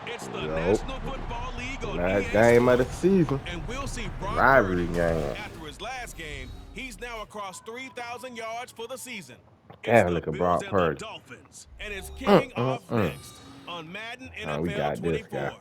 It's the Yo, National Football League on last EA game of the Sports. season. And we'll see Brock Rivalry Purdy. game. After his last game, he's now across 3,000 yards for the season. It's Damn, the look at Bills Brock and the Purdy. Dolphins. And it's kicking off Mm. next on Madden Oh, we NFL got this guy. 24.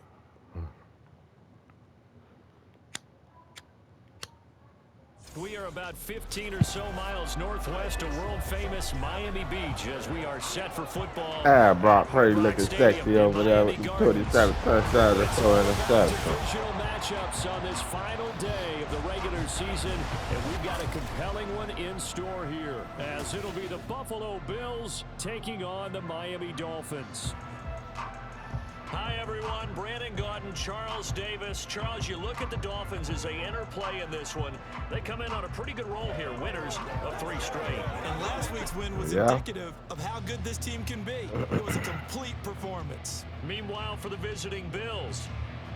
We are about 15 or so miles northwest of world-famous Miami Beach as we are set for football. Ah, Brock Purdy Rock looking Stadium sexy in over there Miami with the Gardens. 27 touchdowns and 4 interceptions. Divisional matchups on this final day of the regular season, and we've got a compelling one in store here, as it'll be the Buffalo Bills taking on the Miami Dolphins. Hi, everyone. Brandon Gaudin, Charles Davis. Charles, you look at the Dolphins as they interplay in this one. They come in on a pretty good roll here, winners of 3 straight. And last week's win was indicative of how good this team can be. It was a complete performance. Meanwhile, for the visiting Bills,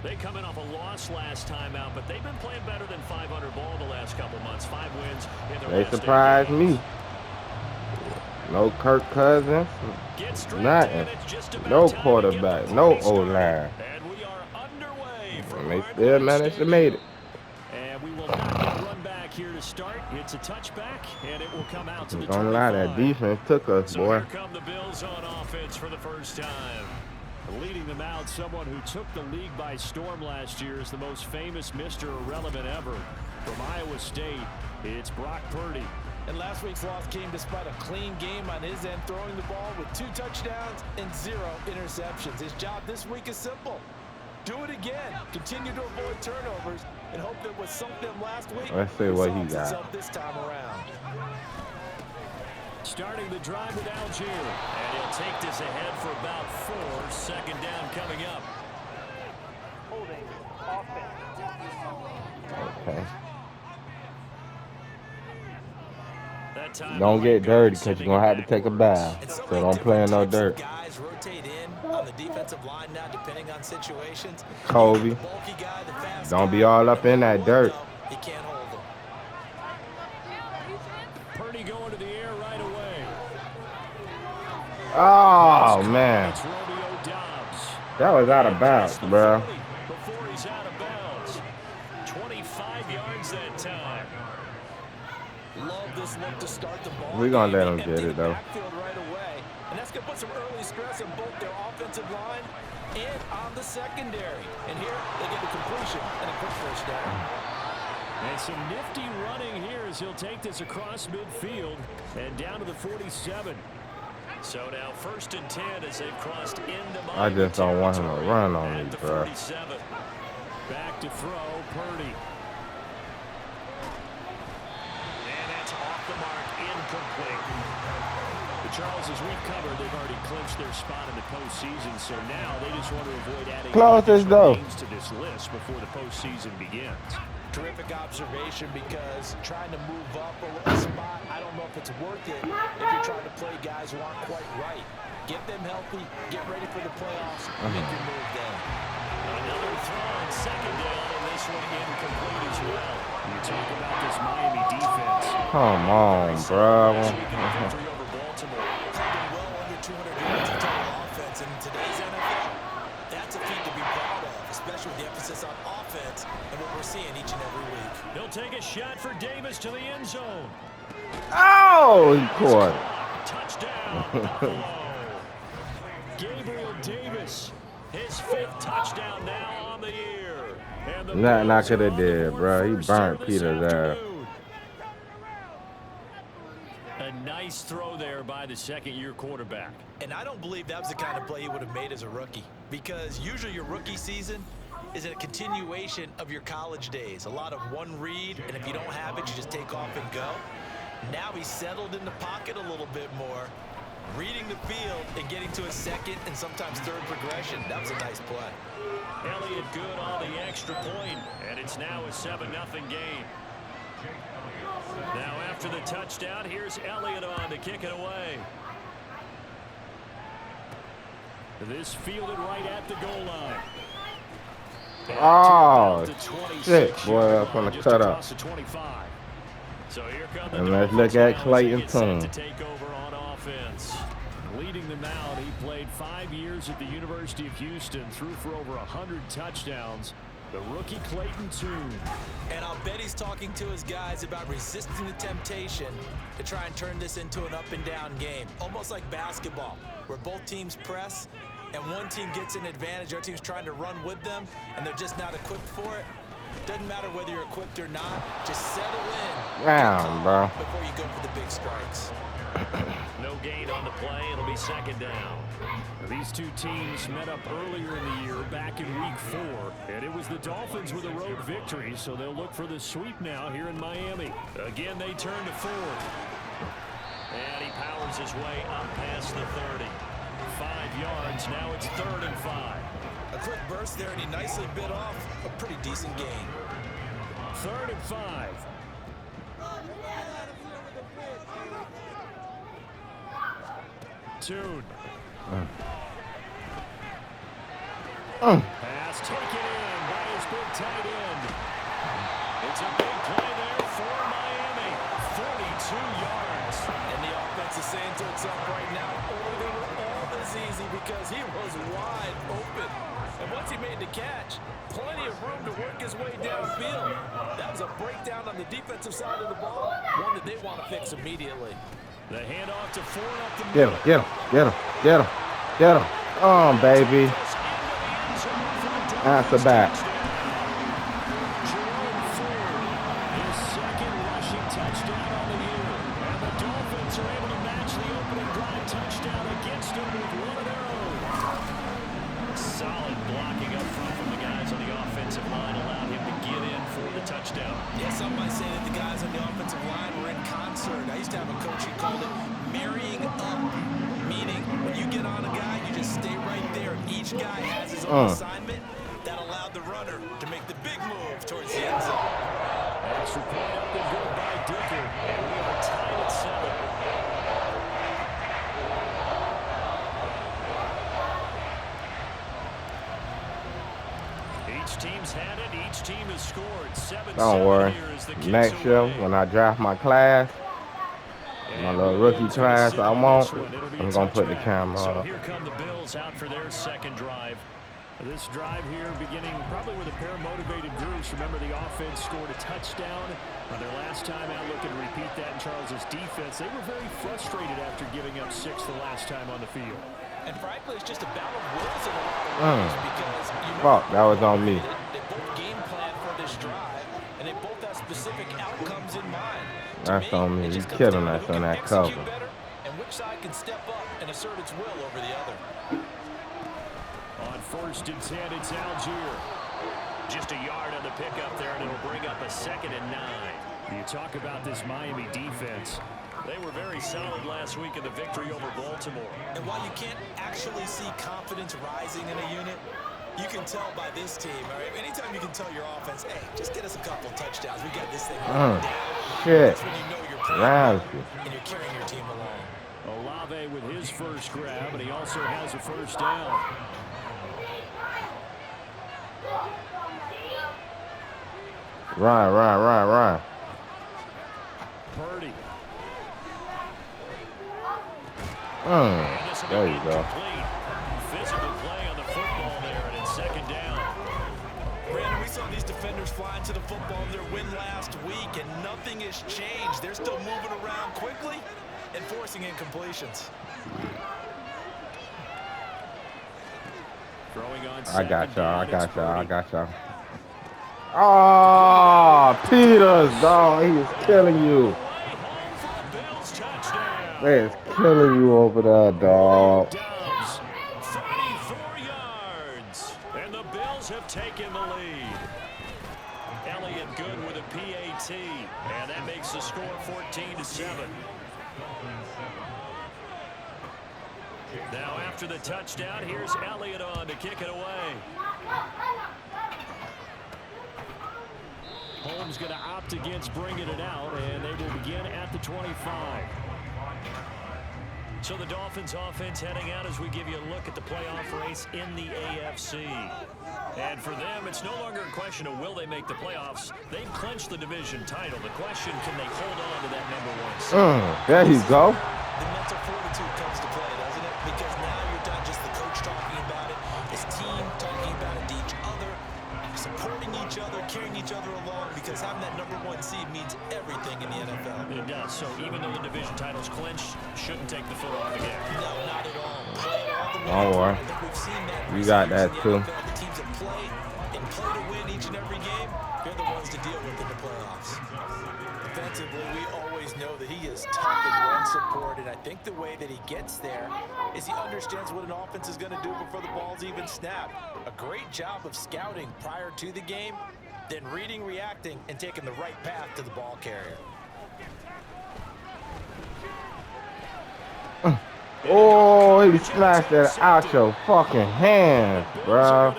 they come in off a loss last time out, but they've been playing better than 500 ball the last couple months. 5 wins in their They last 8 surprised games. me. No Kirk Cousins, nothing. No quarterback, no O-line. And we are underway for And they still managed to make it. And we will not get a run back here to start. It's a touchback, and it will come out to the 25. Don't lie, that defense took us, So boy. here come the Bills on offense for the first time. Leading them out, someone who took the league by storm last year is the most famous Mr. Irrelevant ever. From Iowa State, it's Brock Purdy. And last week's loss came despite a clean game on his end, throwing the ball with 2 touchdowns and 0 interceptions. His job this week is simple. Do it again. Continue to avoid turnovers and hope that what sunk them last week Let's see what he resolves got. itself this time around. Starting the drive with Algier. And he'll take this ahead for about 4. Second down coming up. Holding offense. Okay. That time Don't get dirty because you're going to have to take a bath. And So many don't play in no different dirt. types of guys rotate in on the defensive line now, depending on situations. Kobe, The bulky guy, the fast don't be guy, all up in that dirt. He can't hold him. Purdy going to the air right away. Oh, man. It's Romeo Doubs. That was out of bounds, bro. Before he's out of bounds. 25 yards that time. Love this look to start the ball. We gonna let him Empty get the it, though. backfield right away. And that's gonna put some early stress on both their offensive line and on the secondary. And here they get the completion and a quick first down. And some nifty running here as he'll take this across midfield and down to the 47. So now 1st and 10 as they've crossed into I Miami just don't want him to territory run on at me, the bro. 47. Back to throw, Purdy. And that's off the mark, incomplete. The Charles, as we've covered, they've already clinched their spot in the postseason, so now they just want to avoid adding Closest, though. names to this list before the postseason begins. Terrific observation, because trying to move up a spot, I don't know if it's worth it if you're trying to play guys who aren't quite right. Get them healthy, get ready for the playoffs, make your move then. Another throw on 2nd down, and this one incomplete as well. You talk about this Miami defense. Come on, bro. Last week in a victory over Baltimore. Clocking well under 200 yards of total offense, and in today's NFL, that's a feat to be proud of, especially with the emphasis on offense and what we're seeing each and every week. He'll take a shot for Davis to the end zone. Oh, he caught it. Touchdown, Buffalo. Gabriel Davis, his 5th touchdown now on the year. And the Nothing I Bills could are have on the did, board bro. He first burnt this Peter's ass. afternoon. A nice throw there by the 2nd-year quarterback. And I don't believe that was the kind of play he would have made as a rookie, because usually your rookie season is a continuation of your college days. A lot of one read, and if you don't have it, you just take off and go. Now he's settled in the pocket a little bit more, reading the field and getting to a 2nd and sometimes 3rd progression. That was a nice play. Elliott good on the extra point, and it's now a 7-0 game. Now after the touchdown, here's Elliott on to kick it away. This fielded right at the goal line. Oh, shit, boy, I'm gonna cut up. So here come the And let's look at Clayton Dolphins, Tune. to take over on offense. Leading him out. He played 5 years at the University of Houston, threw for over 100 touchdowns. The rookie Clayton Tune. And I'll bet he's talking to his guys about resisting the temptation to try and turn this into an up-and-down game. Almost like basketball, where both teams press, and one team gets an advantage, our team's trying to run with them, and they're just not equipped for it. Doesn't matter whether you're equipped or not, just settle in. Down, bro. Before you go for the big strikes. No gain on the play. It'll be second down. These two teams met up earlier in the year, back in week 4, and it was the Dolphins with a road victory, so they'll look for the sweep now here in Miami. Again, they turn to Ford. And he powers his way up past the 30. 5 yards. Now it's 3rd and 5. A quick burst there, and he nicely bit off a pretty decent gain. 3rd and 5. Tune. Pass taken in by his big tight end. It's a big play there for Miami. 42 yards. And the offense is saying to itself right now, order all this easy because he was wide open. And once he made the catch, plenty of room to work his way downfield. That was a breakdown on the defensive side of the ball, one that they want to fix immediately. The handoff to Ford up the middle. Get him. Come on, baby. That's the back. His second rushing touchdown on the year. And the Dolphins are able to match the opening drive touchdown against him with one of their own. Solid blocking up front from the guys on the offensive line allowed him to get in for the touchdown. Yeah, some might say that the guys on the offensive line were in concert. I used to have a coach who called it marrying up, meaning when you get on a guy, you just stay right there. Each guy has his own assignment. That allowed the runner to make the big move towards the end zone. Extra point up and good by Dicker. And we have a tie at 7. Each team's had it. Each team has scored. 7-7. Don't worry. Next year, when I draft my class, my little rookie class I want, I'm going to put the camera so up. Here come the Bills out for their second drive. This drive here beginning probably with a pair of motivated groups. Remember, the offense scored a touchdown on their last time out. Looking to repeat that in Charles's defense. They were very frustrated after giving up 6 the last time on the field. And frankly, it's just a battle of wills in a lot of ways because Fuck, that was on me. They both game plan for this drive, and they both have specific outcomes in mind. That's on me. He's killing us on that cover. Better, and which side can step up and assert its will over the other. On 1st and 10, it's Algier. Just a yard on the pickup there, and it'll bring up a 2nd and 9. You talk about this Miami defense. They were very solid last week in the victory over Baltimore. And while you can't actually see confidence rising in a unit, you can tell by this team. All right? Anytime you can tell your offense, hey, just get us a couple touchdowns. We got this thing down. Shit. That's when you know you're playing and you're carrying your team along. Olave with his first grab, and he also has a first down. Run. Purdy. There you go. Physical play on the football there, and it's 2nd down. Brandon, we saw these defenders fly into the football in their win last week, and nothing has changed. They're still moving around quickly and forcing incompletions. Throwing on I got y'all. Oh, Peters, dog. He is killing you. They is killing you over there, dog. 34 yards. And the Bills have taken the lead. Elliott good with a PAT. And that makes the score 14-7. Now after the touchdown, here's Elliott on to kick it away. Holmes going to opt against bringing it out, and they will begin at the 25. So the Dolphins offense heading out as we give you a look at the playoff race in the AFC. And for them, it's no longer a question of will they make the playoffs. They've clinched the division title. The question, can they hold on to that number 1 seed? There you go. The mental fortitude comes to play, doesn't it? Because each other along because having that #1 seed means everything in the NFL. It does. So even though the division title's clinched, shouldn't take the foot off the gas. No, not at all. Play it all the way. Don't worry. I think we've seen that. You got that too. The teams that play to win each and every game, they're the ones to deal with in the playoffs. Defensively, we always know that he is tough in run support, and I think the way that he gets there is he understands what an offense is going to do before the ball's even snapped. A great job of scouting prior to the game, then reading, reacting, and taking the right path to the ball carrier. Oh, he slashed that out your fucking hand, bro.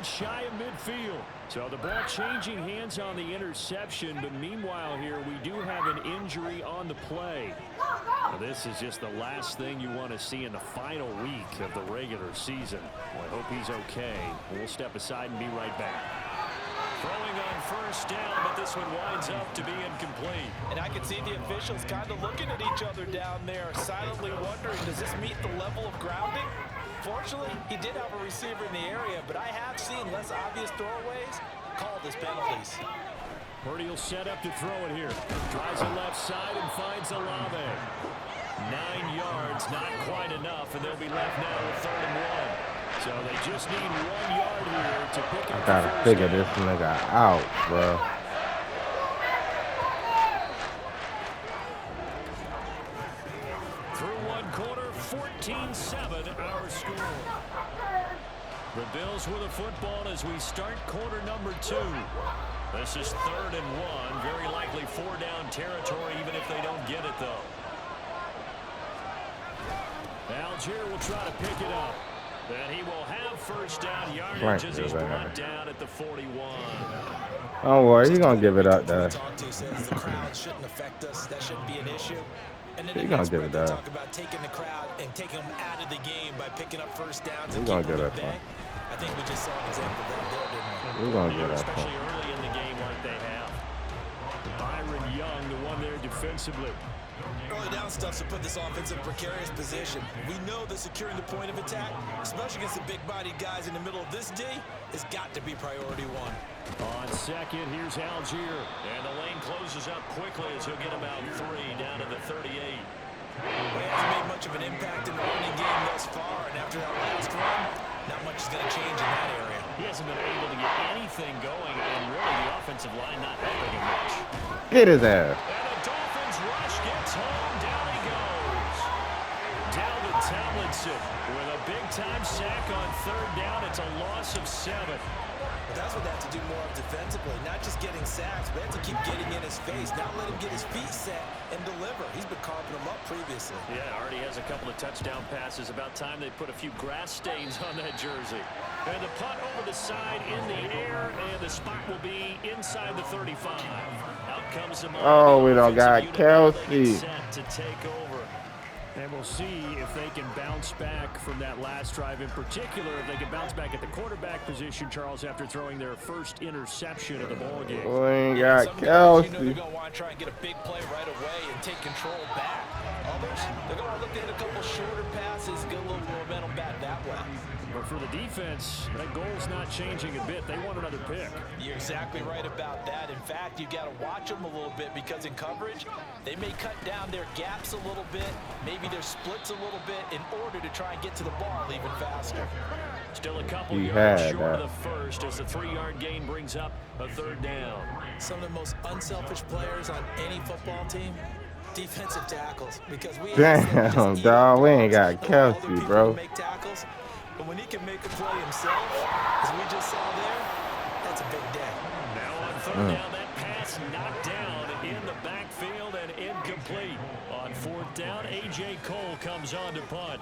Shy of midfield. So the ball changing hands on the interception, but meanwhile here we do have an injury on the play. Now, this is just the last thing you want to see in the final week of the regular season. Well, I hope he's okay. We'll step aside and be right back. Throwing on first down, but this one winds up to be incomplete. And I can see the officials kind of looking at each other down there, silently wondering, does this meet the level of grounding? Fortunately, he did have a receiver in the area, but I have seen less obvious throwaways called as penalties. Purdy will set up to throw it here. Tries the left side and finds Olave. 9 yards, not quite enough, and they'll be left now with 3rd and 1. So they just need 1 yard here to pick up. I gotta figure this nigga out, bro. Through 1 quarter, 14-7 our score. The Bills with the football as we start quarter number 2. This is 3rd and 1. Very likely 4-down territory even if they don't get it though. Algier will try to pick it up. And he will have first down yardage as he's brought down at the 41. Don't worry, he's gonna give it up there. The crowd shouldn't affect us. That shouldn't be an issue. And then He's gonna give it up. talk about taking the crowd and taking them out of the game by picking up first downs. He's gonna give it up. I think we just saw an example of that there, didn't we? He's gonna give it up. Especially early in the game like they have. Byron Young, the one there defensively. Early down stuff to put this offense in a precarious position. We know that securing the point of attack, especially against the big-bodied guys in the middle of this D, has got to be priority 1. On second, here's Algier. And the lane closes up quickly as he'll get about 3 down to the 38. Well, he hasn't made much of an impact in the running game thus far, and after that last run, not much is going to change in that area. He hasn't been able to get anything going, and really the offensive line not helping him much. Get his ass. And the Dolphins rush gets home. Down he goes. Dalvin Tomlinson with a big-time sack on 3rd down. It's a loss of 7. But that's what they have to do more of defensively, not just getting sacks, but they have to keep getting in his face, not let him get his feet set and deliver. He's been carving them up previously. Yeah, already has a couple of touchdown passes. About time they put a few grass stains on that jersey. And the punt over the side in the air, and the spot will be inside the 35. Out comes the Oh, we don't got Kelsey. Set to take over. And we'll see if they can bounce back from that last drive in particular, if they can bounce back at the quarterback position, Charles, after throwing their first interception of the ballgame. We ain't got Some guys, Kelsey. they're going to want to try and get a big play right away and take control back. Others, they're going to look at a couple shorter passes, get a little momentum back that way. But for the defense, that goal's not changing a bit. They want another pick. You're exactly right about that. In fact, you got to watch them a little bit because in coverage, they may cut down their gaps a little bit, maybe their splits a little bit in order to try and get to the ball even faster. Still a couple He yards had short that. of the first as the 3-yard gain brings up a 3rd down. Some of the most unselfish players on any football team, defensive tackles, because we Damn, dog, we ain't got Kelsey, bro. Make tackles, but when he can make a play himself, as we just saw there, that's a big day. Now on 3rd down, that pass knocked down in the backfield and incomplete. On 4th down, A.J. Cole comes on to punt.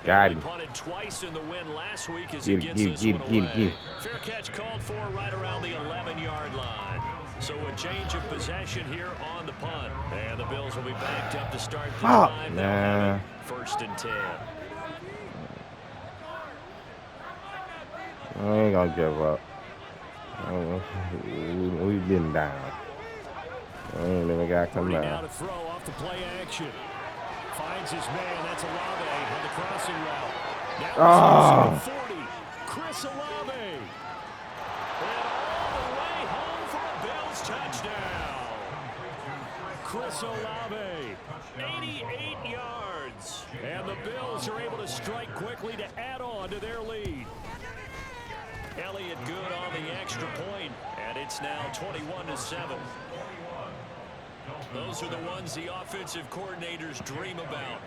Got He him. punted twice in the win last week as he Get gets it, this get one it, get it, away. get it. Fair catch called for right around the 11-yard line. So a change of possession here on the punt. And the Bills will be backed up to start the drive. They'll have it 1st and 10. We ain't gonna give up. We've been down. We ain't even got to come Now back. to throw off the play action. Finds his man. That's Olave on the crossing route. Now he's 40. Chris Olave. And all the way home for a Bills touchdown. Chris Olave, 88 yards. And the Bills are able to strike quickly to add on to their lead. Elliott good on the extra point, and it's now 21-7. Those are the ones the offensive coordinators dream about.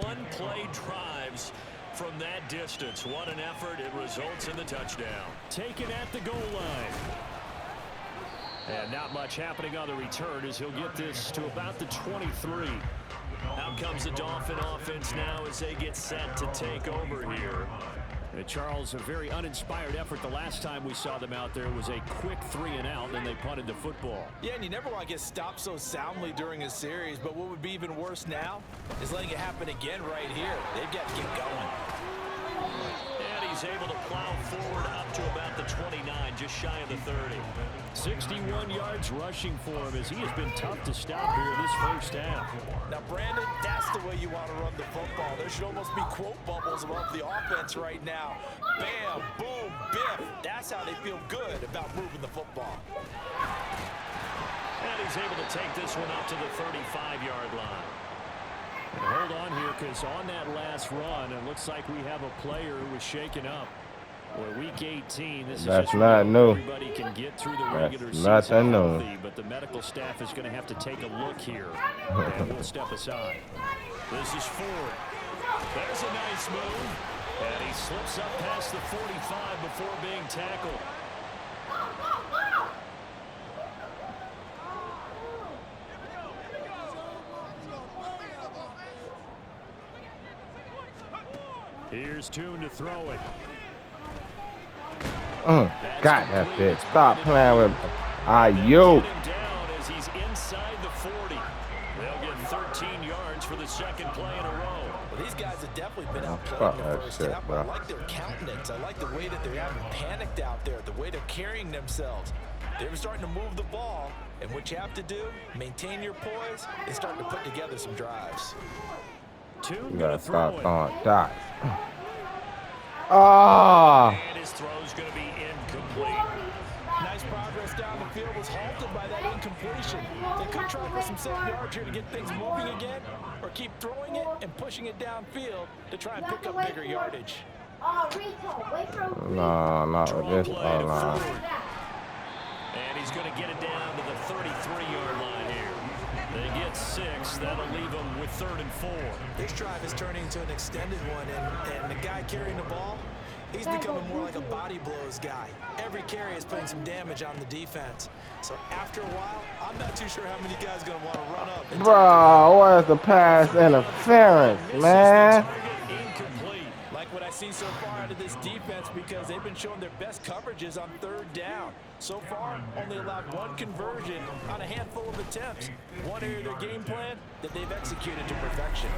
One-play drives from that distance. What an effort. It results in the touchdown. Taken at the goal line. And not much happening on the return as he'll get this to about the 23. Out comes the Dolphin offense now as they get set to take over here. And Charles, a very uninspired effort the last time we saw them out there was a quick 3-and-out, and then they punted the football. Yeah, and you never want to get stopped so soundly during a series, but what would be even worse now is letting it happen again right here. They've got to get going. And he's able to plow forward up to about the 29, just shy of the 30. 61 yards rushing for him as he has been tough to stop here this first half. Now, Brandon, that's the way you want to run the football. There should almost be quote bubbles above the offense right now. Bam, boom, biff. That's how they feel good about moving the football. And he's able to take this one up to the 35-yard line. And hold on here, because on that last run, it looks like we have a player who was shaken up. Well, week 18, this That's is just not new. Everybody can get through the regular That's season nothing new. healthy, but the medical staff is going to have to take a look here, and we'll step aside. This is Ford. There's a nice move, and he slips up past the 45 before being tackled. Here's Tune to throw it. Got that bitch. Stop playing with Ayuk. As he's inside the 40. They'll get 13 yards for the second play in a row. Well, these guys have definitely been outplayed in the first half. I like their countenance. I like the way that they haven't panicked out there, the way they're carrying themselves. They're starting to move the ball, and what you have to do, maintain your poise, and start to put together some drives. You gotta stop throwing dots. Oh! And his throw's going to be incomplete. Nice progress down the field was halted by that incompletion. They could try for some safe yards here to get things moving again, or keep throwing it and pushing it downfield to try and pick up bigger yardage. No, not with this line. And he's going to get it down to the 33-yard line here. They get 6. That'll leave them with 3rd and 4. This drive is turning into an extended one, and the guy carrying the ball, he's becoming more like a body blows guy. Every carry is putting some damage on the defense. So after a while, I'm not too sure how many guys are going to want to run up. Bro, where's the pass interference, man? Incomplete. Like what I've seen so far out of this defense, because they've been showing their best coverages on 3rd down. So far, only allowed 1 conversion on a handful of attempts. One area of their game plan that they've executed to perfection.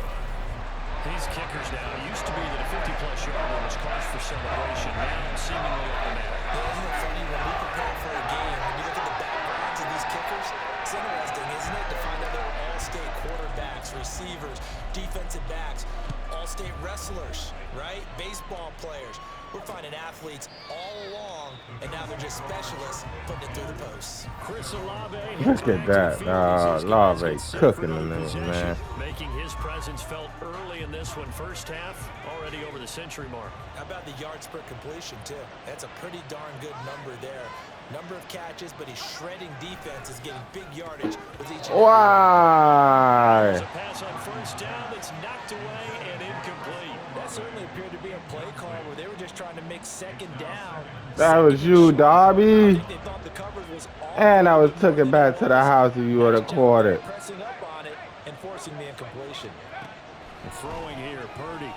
These kickers now, it used to be that a 50-plus yarder was cause for celebration. Now seemingly automatic. Isn't it funny when we prepare for a game, when you look at the backgrounds of these kickers, it's interesting, isn't it, to find out they're all-state quarterbacks, receivers, defensive backs, all-state wrestlers, right? Baseball players. We're finding athletes all along, and now they're just specialists putting it through the posts. Chris Olave. Look at that. Olave cooking in this, man. Making his presence felt early in this one. First half, already over the century mark. How about the yards per completion, too? That's a pretty darn good number there. Number of catches, but his shredding defense is getting big yardage with each. Why? There's a pass on first down that's knocked away and incomplete. That certainly appeared to be a play call where they were just trying to make 2nd down. That was you, Darby. I think they thought the coverage was all And I was took it back to the house if you would have caught it. pressing up on it and forcing the incompletion. Throwing here, Purdy.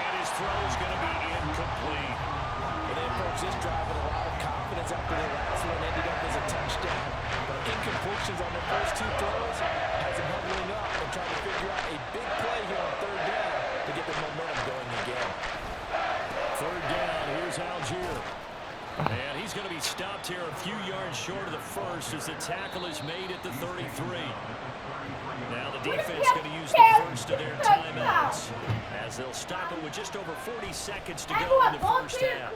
And his throw's going to be incomplete. And they approach this drive with a lot of confidence after the last one ended up as a touchdown. But incompletions on the first 2 throws has them huddling up and trying to figure out a big play here on 3rd down to get the momentum going again. 3rd down, here's Algier. And he's going to be stopped here a few yards short of the first as the tackle is made at the 33. Now the defense going to use the first of their timeouts, as they'll stop it with just over 40 seconds to go in the first half.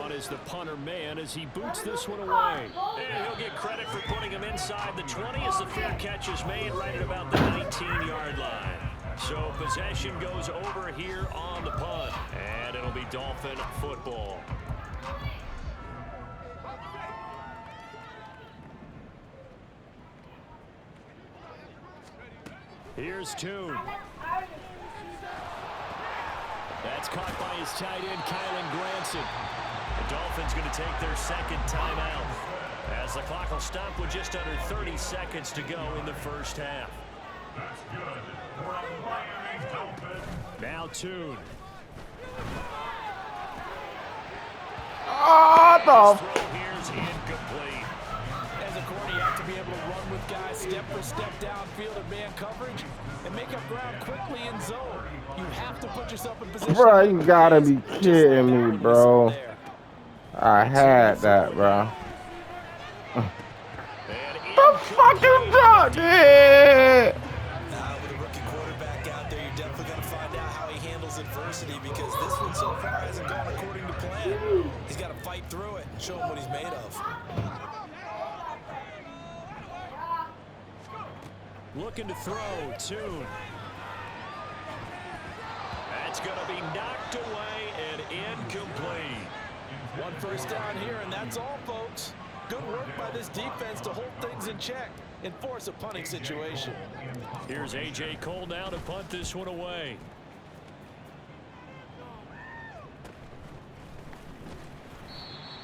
On is the punter man as he boots this one away. And he'll get credit for putting him inside the 20 as the fair catch is made right at about the 19-yard line. So possession goes over here on the punt, and it'll be Dolphin football. Here's Toon. That's caught by his tight end, Kylan Granson. The Dolphins going to take their second timeout, as the clock will stop with just under 30 seconds to go in the first half. Now Toon. Oh, Here's incomplete. As a corner, you have to be able to run with guys step for step downfield in man coverage and make up ground quickly in zone. You have to put yourself in position. bro, you gotta be kidding me, bro. I had that, bro. The fuck you done? Yeah. With a rookie quarterback out there, you're definitely going to find out how he handles adversity, because this one so far hasn't gone according to plan. He's got to fight through it and show him what he's made of. Looking to throw, Toon. That's going to be knocked away and incomplete. One first down here, and that's all, folks. Good work by this defense to hold things in check and force a punting situation. Here's A.J. Cole now to punt this one away.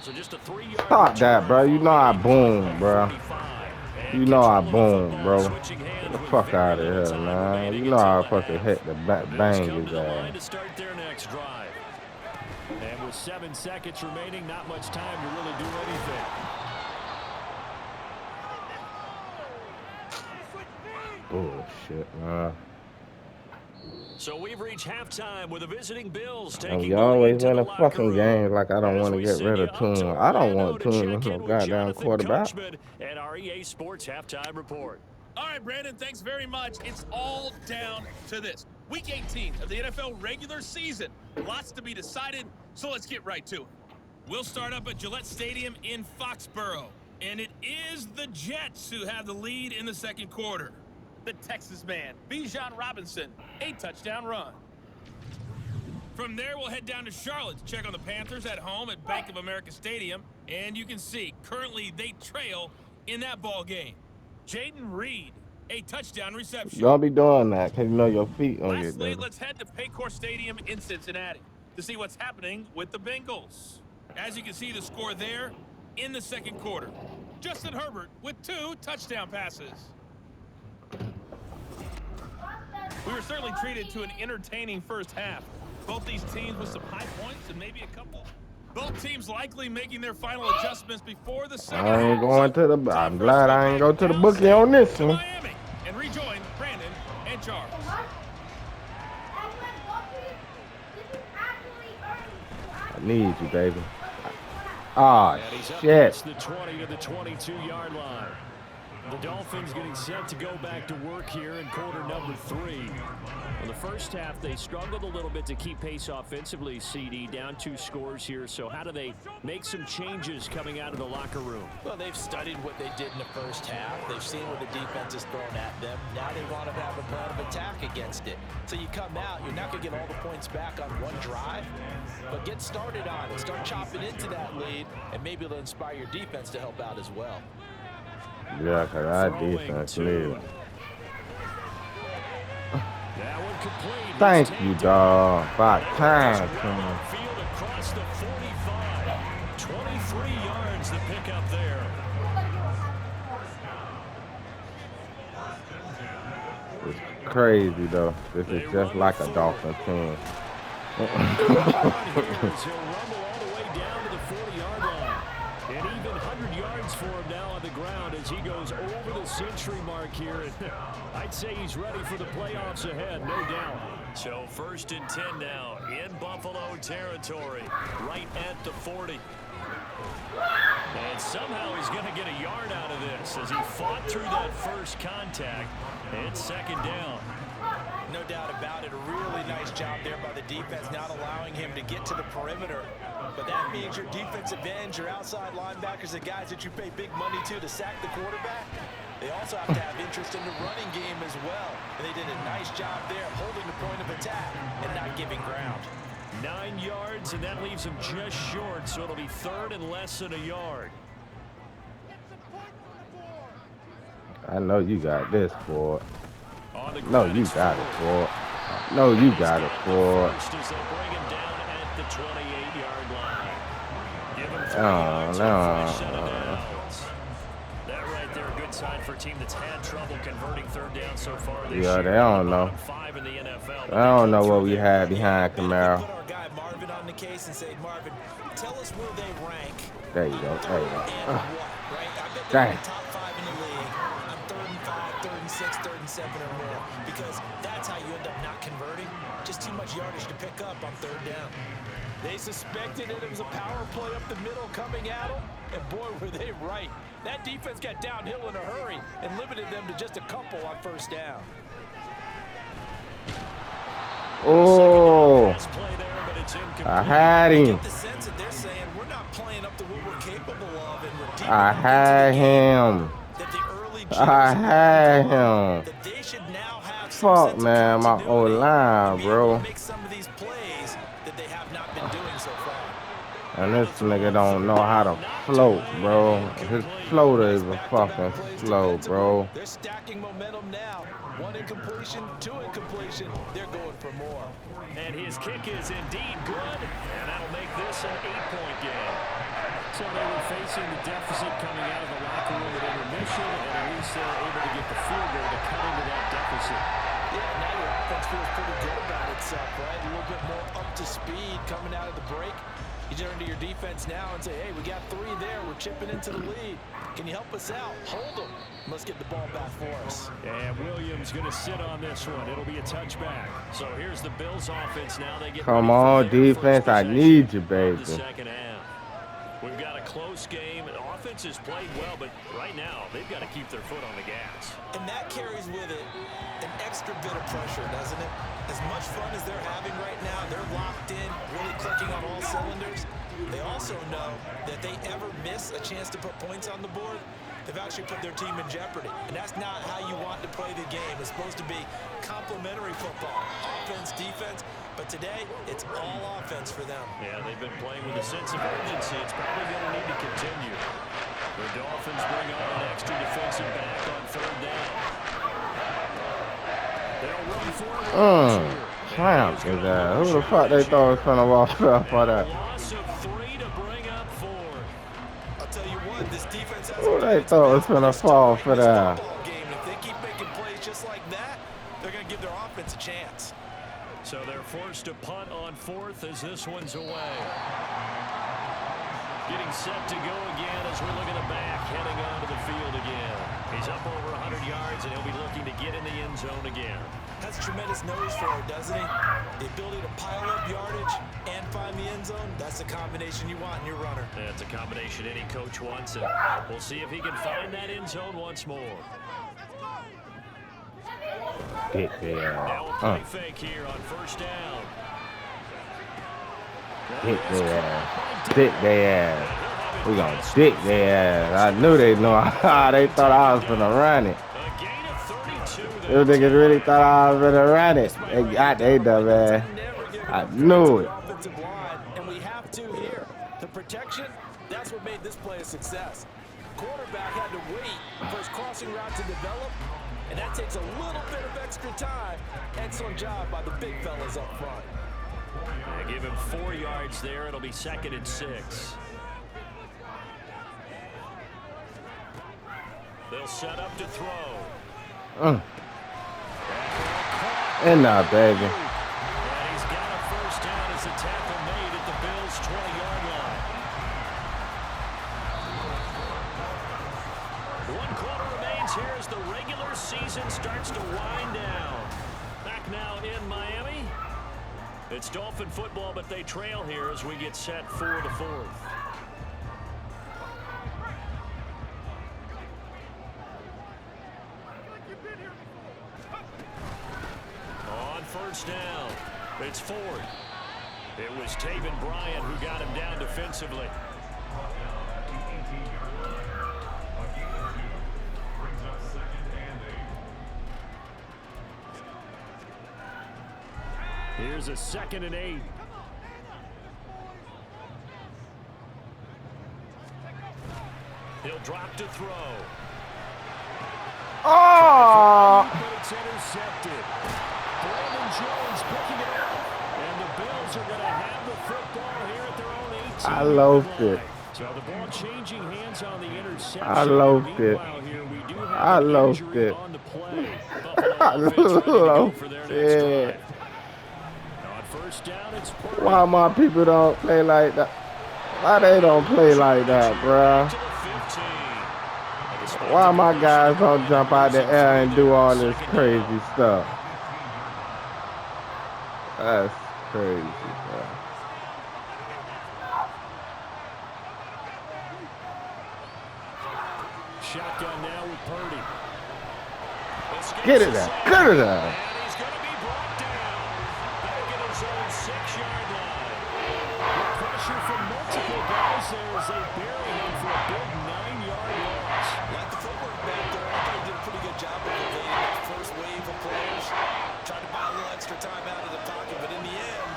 So just a 3-yard. Stop that, bro. You know I boom, bro. You know I boom, bro. Get the fuck out of here, man. You know I fucking hit the bang his ass. To start their next drive. And with 7 seconds remaining, not much time to really do anything. Bullshit, man. So we've reached halftime with the visiting Bills And taking we always the lead win to a the fucking locker game room. like I don't want to get rid of Toon. I don't want Toon as no goddamn quarterback. And our EA Sports halftime report. All right, Brandon, thanks very much. It's all down to this. Week 18 of the NFL regular season. Lots to be decided, so let's get right to it. We'll start up at Gillette Stadium in Foxborough. And it is the Jets who have the lead in the second quarter. The Texas man, Bijan Robinson, a touchdown run. From there, we'll head down to Charlotte to check on the Panthers at home at Bank of America Stadium. And you can see, currently they trail in that ball game. Jaden Reed, a touchdown reception. Don't be doing that, because you know your feet gonna get Lastly, dirty. let's head to Paycor Stadium in Cincinnati to see what's happening with the Bengals. As you can see, the score there in the second quarter. Justin Herbert with 2 touchdown passes. We were certainly treated to an entertaining first half. Both these teams with some high points and maybe a couple. Both teams likely making their final adjustments before the second half. I ain't going to the. I'm glad I ain't go to the bookie on this one. Miami and rejoin Brandon and Charles. I need you, baby. Ah, And he's up shit. past the 20 to the 22-yard line. The Dolphins getting set to go back to work here in quarter number 3. In the first half, they struggled a little bit to keep pace offensively, CD, down 2 scores here. So how do they make some changes coming out of the locker room? Well, they've studied what they did in the first half. They've seen what the defense is throwing at them. Now they want to have a plan of attack against it. So you come out, you're not going to get all the points back on one drive, but get started on it. Start chopping into that lead, and maybe it'll inspire your defense to help out as well. Yeah, because our defense lead. That one complete. Thank you, dog. About time. Field across the 45. 23 yards to pick up there. It's crazy, though. This is just like a Dolphin team. He'll rumble all the way down to the 40-yard line. And even 100 yards for him now on the ground as he goes over the century mark here. And I'd say he's ready for the playoffs ahead, no doubt. So 1st and 10 now in Buffalo territory, right at the 40. And somehow he's going to get a yard out of this as he fought through that first contact. It's 2nd down. No job there by the defense, not allowing him to get to the perimeter. But that means your defensive ends, your outside linebackers, the guys that you pay big money to sack the quarterback, they also have to have interest in the running game as well. And they did a nice job there holding the point of attack and not giving ground. 9 yards, and that leaves him just short, so it'll be 3rd and less than a yard. I know you got this, Ford. No, you got it, Ford. No, you got it, Ford. The 28-yard line. Give him 3 Oh, yards no. for a first set of downs. That right there, a good sign for a team that's had trouble converting 3rd down so far this year. Yeah, they don't know. 5 in the NFL. I don't know what we had behind Camaro. Put our guy Marvin on the case and say, Marvin, tell us where they rank. There you go. There you go. And what, right? I bet Dang. they're in the top 5 in the league on 3rd and 5, 3rd and 6, 3rd and 7 or more. Because that's how you end up not converting. Just too much yardage to pick up on 3rd down. They suspected that it was a power play up the middle coming at them, and boy, were they right. That defense got downhill in a hurry and limited them to just a couple on 1st down. Oh, I had him. Get the sense that they're saying we're not playing up to what we're capable of, and we're deep I enough had into the game him. that the early I had him. that they should now have some Fuck, sense of man, my continuity O-line, to be able to bro. make some of these plays that they have not been doing so far. And this nigga don't know how to float, bro. His floater is a fucking slow, bro. They're stacking momentum now. 1 incompletion, 2 incompletion. They're going for more. And his kick is indeed good, and that'll make this an 8-point game. So they were facing the deficit coming out of the locker room at intermission, and at least they're able to get the field goal to cut into that deficit. Yeah, now your offense feels pretty good about itself, right? A little bit more up to speed coming out of the break. You turn to your defense now and say, hey, we got 3 there. We're chipping into the lead. Can you help us out? Hold them. Let's get the ball back for us. And Williams going to sit on this one. It'll be a touchback. So here's the Bills offense now. They get Come ready for on, their defense. first I possession need you, of baby. the second half. We've got a close game. The offense has played well, but right now they've got to keep their foot on the gas. And that carries with it an extra bit of pressure, doesn't it? As much fun as they're having right now, they're locked in, really clicking on all cylinders. They also know that they ever miss a chance to put points on the board, they've actually put their team in jeopardy. And that's not how you want to play the game. It's supposed to be complementary football, offense, defense. But today, it's all offense for them. Yeah, they've been playing with a sense of urgency. It's probably going to need to continue. The Dolphins bring on an extra defensive back on 3rd down. They'll run forward. Clamp is that? Who the fuck they thought was finna walk up for that? Loss of 3 to bring up 4. I'll tell you what, this defense has Who they thought was finna fall for that? game. If they keep making plays just like that, they're going to give their offense a chance. So they're forced to punt on 4th as this one's away. Getting set to go again as we look at the back, heading onto the field again. He's up over 100 yards, and he'll be looking to get in the end zone again. Has tremendous nose for it, doesn't he? The ability to pile up yardage and find the end zone, that's the combination you want in your runner. That's a combination any coach wants, and we'll see if he can find that end zone once more. Dick Now a play fake here on 1st down. Dick their ass. Dick their ass. We gonna dick their ass. I knew they know. They thought I was finna run it. A gain of 32. Those niggas really thought I was finna run it. They got they dumb ass. I knew it. Offensive line, and we have to here. The protection, that's what made this play a success. Quarterback had to wait for his crossing route to develop, and that takes a little bit of extra time. Excellent job by the big fellas up front. They give him 4 yards there. It'll be 2nd and 6. They'll set up to throw. And now, baby. And he's got a 1st down as the tackle made at the Bills' 20-yard line. 1 quarter remains here as the regular season starts to wind down. Back now in Miami. It's Dolphin football, but they trail here as we get set for the 4th. On 1st down. It's Ford. It was Taven Bryan who got him down defensively. Here's a 2nd and 8. He'll drop to throw. Oh! But it's intercepted. Brandon Jones picking it up. And the Bills are going to have the football here at their own 18. I loafed it. So the ball changing hands on the interception. I loafed it. Here we do have I an loafed injury it. on the play. I loafed it. On first down, it's Purdy. Why my people don't play like that? Why they don't play like that, bruh? Why my guys don't jump out the air and do all this crazy stuff? That's crazy, bro. Shotgun now with Purdy. Get it out. Get it out. And he's going to be brought down. Back at his own 6-yard line. The pressure from multiple guys there as they bury him for a big 9-yard loss. Like the footwork back there, I thought he did a pretty good job of evading that first wave of players. Tried to buy a little extra time out of the pocket, but in the end,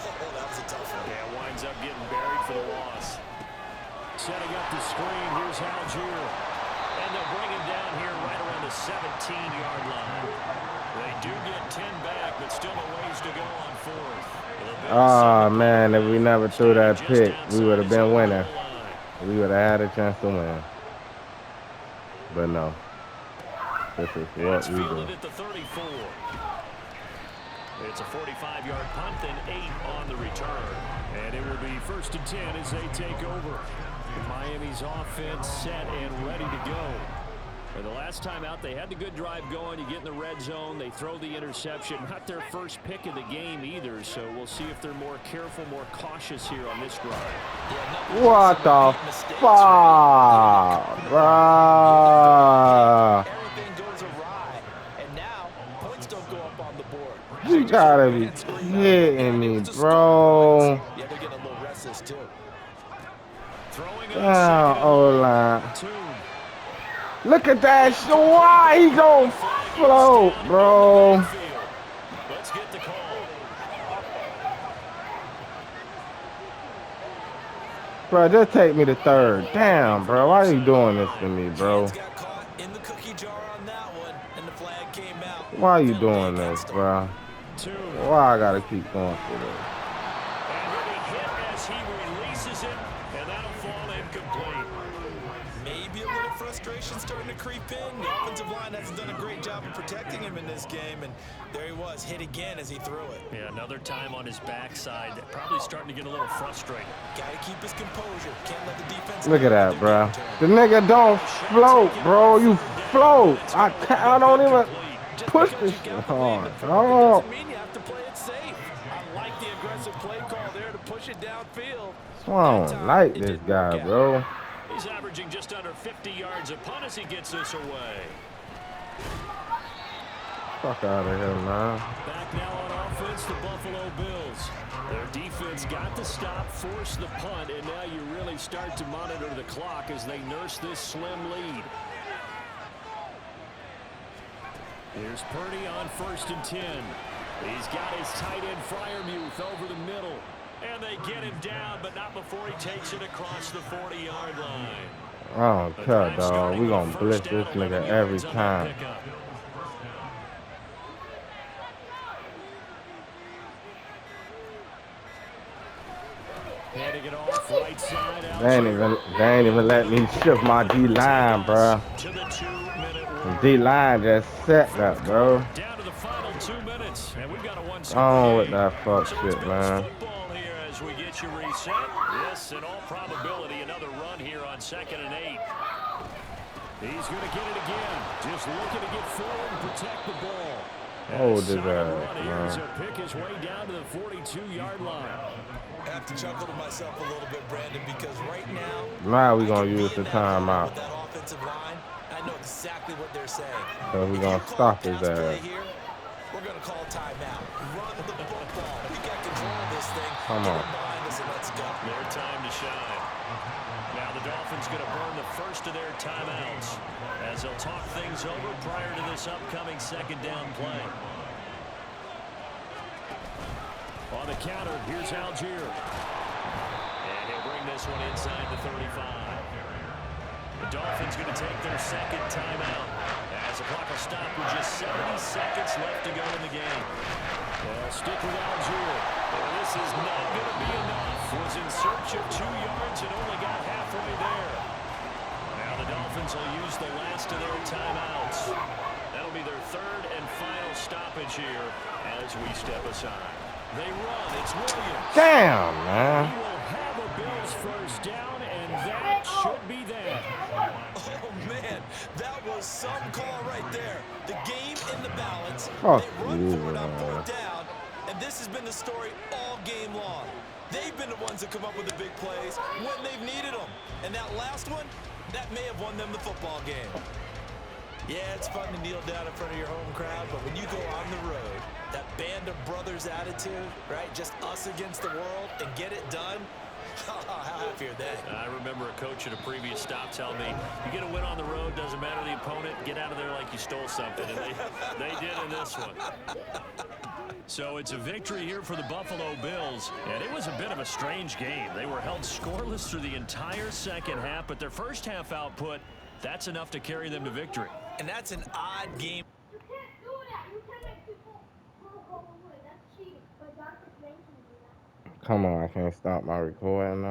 oh, that was a tough one. Yeah, winds up getting buried for the loss. Setting up the screen, here's Algier. And they'll bring him down here right around the 17-yard line. They do get 10 back, but still a ways to go on 4th. Oh, man, if we never threw that pick, we would have been winning. We would have had a chance to win. But no. This is what we do. At the 34. It's a 45-yard punt, then 8 on the return. And it will be 1st and 10 as they take over. Miami's offense set and ready to go. And the last time out, they had the good drive going. You get in the red zone, they throw the interception. Not their first pick of the game either, so we'll see if they're more careful, more cautious here on this drive. What the fuck, bruh? Everything goes awry, and now points don't go up on the board. You gotta be kidding me, bro. Yeah, they're getting a little restless too. Damn, O-line. Look at that shit. Why he gon' float, bro? Let's get the call. Bro, just take me to 3rd. Damn, bro. Why are you doing this to me, bro? Got caught in the cookie jar on that one, and the flag came out. Why are you doing this, bro? Why I gotta keep going through this? And with a hit as he releases it, and that'll fall incomplete. Maybe a little frustration starting to creep in. The offensive line hasn't done a great job of protecting him in this game, and there he was, hit again as he threw it. Yeah, another time on his backside. Probably starting to get a little frustrated. Got to keep his composure. Can't let the defense. Look at that, bro. The nigga don't float, bro. You float. I don't even push this shit hard. Oh. Doesn't mean you have to play it safe. I like the aggressive play call there to push it downfield. I don't like this guy, bro. He's averaging just under 50 yards a punt as he gets this away. Fuck out of here, man. Back now on offense, the Buffalo Bills. Their defense got the stop, forced the punt, and now you really start to monitor the clock as they nurse this slim lead. Here's Purdy on 1st and 10. He's got his tight end Freiermuth over the middle. And they get him down, but not before he takes it across the 40-yard line. I don't care, dog. We gonna blitz this nigga every time. Handing it off right side. They ain't even let me shift my D-line, bro. To the 2-minute warning. D-line just set that, bro. Down to the final 2 minutes, and we've got a 1-score On with game. that fuck So shit, it's man. football here as we get you reset. Yes, in all probability, another run here on 2nd and 8. He's going to get it again. Just looking to get forward and protect the ball. Hold his Solid ass, run here man. as he'll pick his way down to the 42-yard line. I have to chuckle to myself a little bit, Brandon, because right now, Now we gonna use the timeout. with that offensive line, I know exactly what they're saying. So we If gonna you call stop his pass play ass. here, we're going to call timeout. Run the football. We got control of this thing. Come Get on. it behind us and let's go. Their time to shine. Now the Dolphins going to burn the first of their timeouts as they'll talk things over prior to this upcoming second down play. On the counter, here's Algier. And he'll bring this one inside the 35. The Dolphins going to take their second timeout as the clock will stop with just 70 seconds left to go in the game. They'll stick with Algier. And this is not going to be enough. Was in search of 2 yards and only got halfway there. Now the Dolphins will use the last of their timeouts. That'll be their third and final stoppage here as we step aside. They run. It's Williams. Damn, He man. will have a Bills first down, and that should be that. Oh, man, that was some call right there. The game in the balance. Oh, They run for it on yeah. 4th down, and this has been the story all game long. They've been the ones that come up with the big plays when they've needed them. And that last one, that may have won them the football game. Yeah, it's fun to kneel down in front of your home crowd, but when you go on the road, that band of brothers attitude, right? Just us against the world and get it done. How happy are they? I remember a coach at a previous stop telling me, you get a win on the road, doesn't matter the opponent, get out of there like you stole something. And they did in this one. So it's a victory here for the Buffalo Bills. And it was a bit of a strange game. They were held scoreless through the entire second half, but their first half output, that's enough to carry them to victory. And that's an odd game. You can't do that. You can't make people go away. That's cheating. But Dr. Clayton can do that. Come on, I can't stop my recording now.